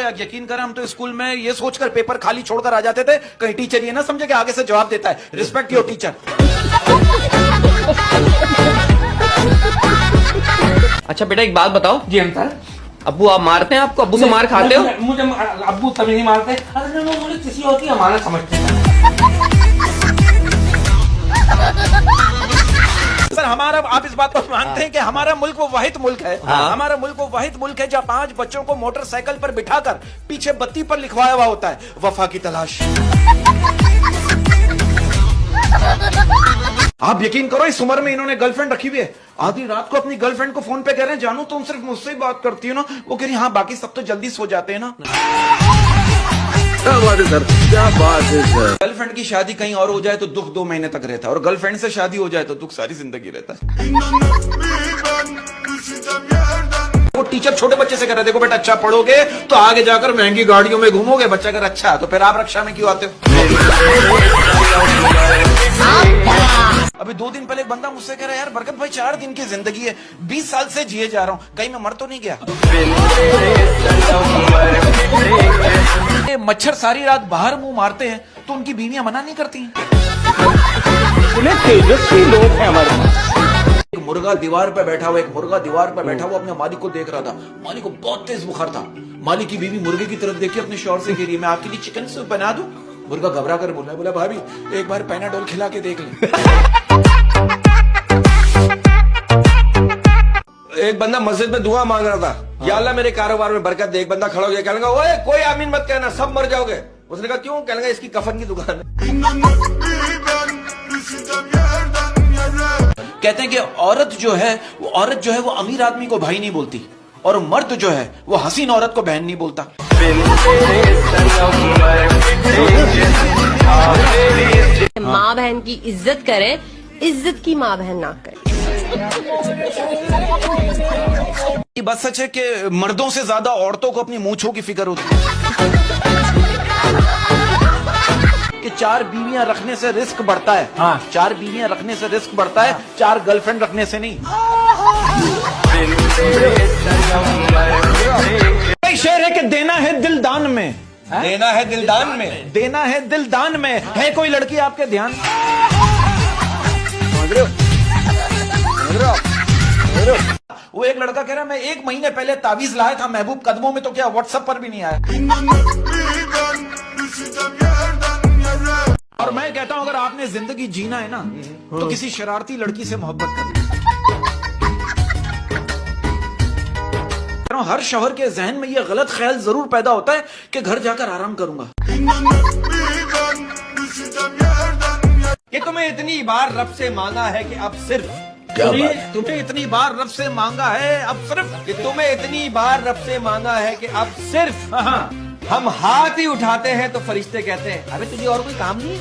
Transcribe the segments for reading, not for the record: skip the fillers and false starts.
यकीन करें, हम तो स्कूल में ये सोचकर पेपर खाली छोड़कर आ जाते थे कहीं टीचर ये ना समझे कि आगे से जवाब देता है। Respect your teacher. अच्छा बेटा एक बात बताओ। जी अंकल। अब्बू आप मारते हैं आपको? अब्बू से मार खाते हो? मुझे अब्बू तभी नहीं मारते, अरे मुझे किसी होती है हमारा समझते हैं। सर हमारा, आप इस बात को मानते हैं कि हमारा मुल्क वो वाहिद मुल्क है, हमारा मुल्क वो वाहिद मुल्क है जहाँ 5 बच्चों को मोटरसाइकिल पर बिठाकर पीछे बत्ती पर लिखवाया हुआ होता है वफा की तलाश। आप यकीन करो इस उम्र में इन्होंने गर्लफ्रेंड रखी हुई है। आधी रात को अपनी गर्लफ्रेंड को फोन पे कह रहे हैं जानू तुम सिर्फ मुझसे ही बात करती हो ना? वो कह रही हाँ बाकी सब तो जल्दी सो जाते हैं ना। क्या बात है सर, क्या बात है सर। गर्लफ्रेंड की शादी कहीं और हो जाए तो दुख 2 महीने तक रहता है, और गर्लफ्रेंड से शादी हो जाए तो दुख सारी जिंदगी रहता है। वो टीचर छोटे बच्चे से कह रहे देखो बेटा अच्छा पढ़ोगे तो आगे जाकर महंगी गाड़ियों में घूमोगे। बच्चा अगर अच्छा तो फिर आप रक्षा में क्यों आते हो? अभी 2 दिन पहले एक बंदा मुझसे कह रहा है यार बरकत भाई 4 दिन की जिंदगी है, 20 साल से जिए जा रहा हूँ, कहीं मैं मर तो नहीं गया? मच्छर सारी रात बाहर मुंह मारते हैं तो उनकी बीवियां मना नहीं करती हैं। तेजस्वी लोग हैं हमारे पास। एक मुर्गा दीवार पे बैठा हुआ, एक मुर्गा दीवार पे बैठा हुआ अपने मालिक को देख रहा था। मालिक को बहुत तेज बुखार था। मालिक की बीवी मुर्गे की तरफ देखी, अपने शौहर से कह रही है मैं आपके लिए चिकन सूप बना दूं? मुर्गा घबरा कर बोला भाभी एक बार पैनाडोल खिला के देख ले। एक बंदा मस्जिद में दुआ मांग रहा था, या अल्लाह मेरे कारोबार में बरकत दे। एक बंदा खड़ा हो गया, कहने लगा ओए कोई आमीन मत कहना, सब मर जाओगे। उसने कहा क्यों? कहने लगा इसकी कफन की दुकान है। कहते हैं कि औरत जो है वो अमीर आदमी को भाई नहीं बोलती, और मर्द जो है वो हसीन औरत को बहन नहीं बोलता। माँ बहन की इज्जत करें, इज्जत की माँ बहन ना करें। ये बात सच है कि मर्दों से ज्यादा औरतों को अपनी मूंछों की फिक्र होती है कि 4 बीवियां रखने से रिस्क बढ़ता है। हाँ। 4 बीवियां रखने से रिस्क बढ़ता है, 4 गर्लफ्रेंड रखने से नहीं। कई शेर है कि देना है दिल दान में, देना है दिलदान में, देना है दिल दान में। है कोई लड़की आपके ध्यान? वो एक लड़का कह रहा है मैं 1 महीने पहले तावीज लाया था महबूब कदमों में, तो क्या व्हाट्सएप पर भी नहीं आया? और मैं कहता हूं अगर आपने जिंदगी जीना है ना तो किसी शरारती लड़की से मोहब्बत कर। हर शौहर के जहन में यह गलत ख्याल जरूर पैदा होता है कि घर जाकर आराम करूंगा। कि तुम्हें इतनी बार रब से मांगा है कि अब सिर्फ, तुम्हें इतनी बार रब से मांगा है अब सिर्फ, कि तुम्हें इतनी बार रब से मांगा है कि अब सिर्फ हम हाथ ही उठाते हैं तो फरिश्ते कहते हैं अबे तुझे और कोई काम नहीं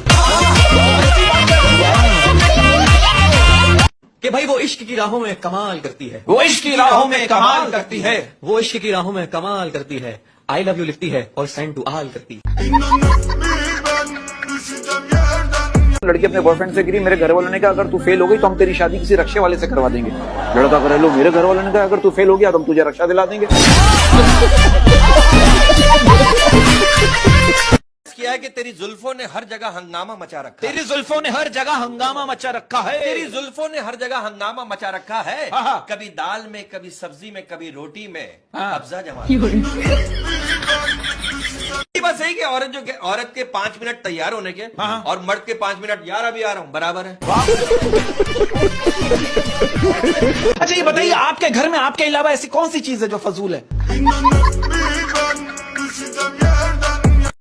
कि भाई वो इश्क की राहों में कमाल करती है, वो इश्क की राहों में कमाल करती है, वो इश्क की राहों में कमाल करती है। आई लव यू लिखती है और सेंड टू आल करती है। लड़की अपने बॉयफ्रेंड से गिरी, मेरे घर वालों ने कहा अगर तू फेल हो गई तो हम तेरी शादी किसी रक्षे वाले से करवा देंगे। लड़का करे लो मेरे घर वालों ने कहा अगर तू फेल हो गया तो हम तुझे रक्षा दिला देंगे। किया है कि तेरी जुल्फों ने हर जगह हंगामा मचा रखा है, तेरी जुल्फों ने हर जगह हंगामा मचा रखा है, तेरी जुल्फों ने हर जगह हंगामा मचा रखा है। हाँ। कभी दाल में, कभी सब्जी में, कभी रोटी में हाँ। कब्जा जमा। बस यही कि औरत के 5 मिनट तैयार होने के हाँ। और मर्द के 5 मिनट यार अभी आ रहा हूँ बराबर है। अच्छा ये बताइए आपके घर में आपके अलावा ऐसी कौन सी चीज है जो फजूल है?